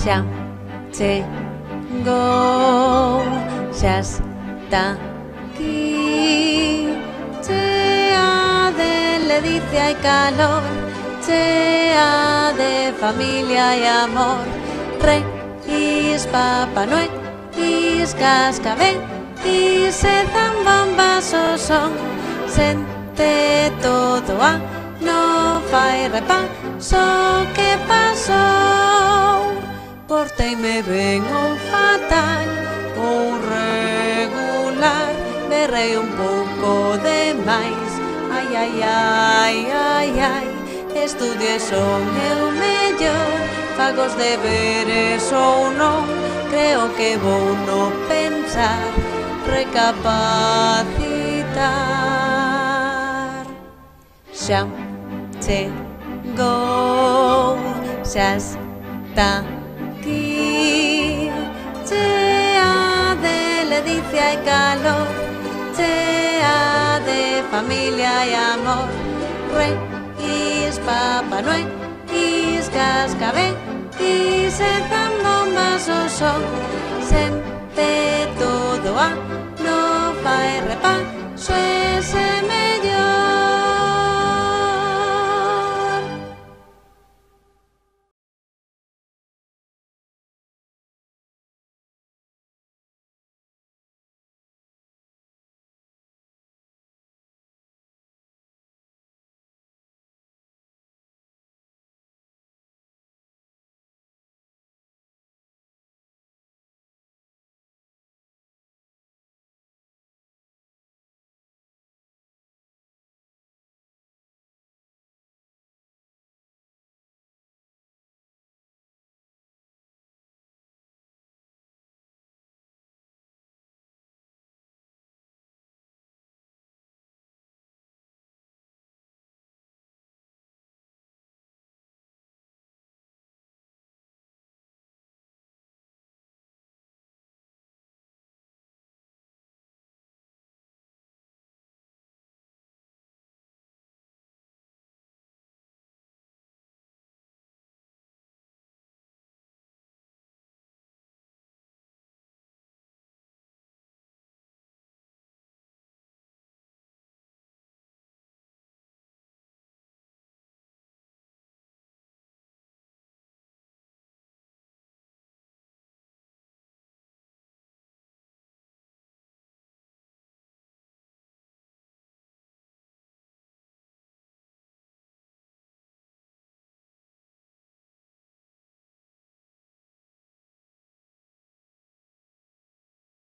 xa chegou, xa está aquí. Chea de ledicia e calor, chea de familia e amor. Reis Papá Noel, is cascabel, is e zambombas o son. Sente todo ano fai repaso que pasou. Porteime ben ou fatal ou regular, berrei un pouco demais. Ai, ai, ai, ai, ai, estudié son eu mellor, fago os deberes ou non, creo que vou no pensar, recapacitar. Xa chegou, xa está aquí. Chea de ledicia e calor, chea de familia e amor. Reis Papá Noel, is cascabel, is e zambombas o son. Sempre todo ano fai repaso e se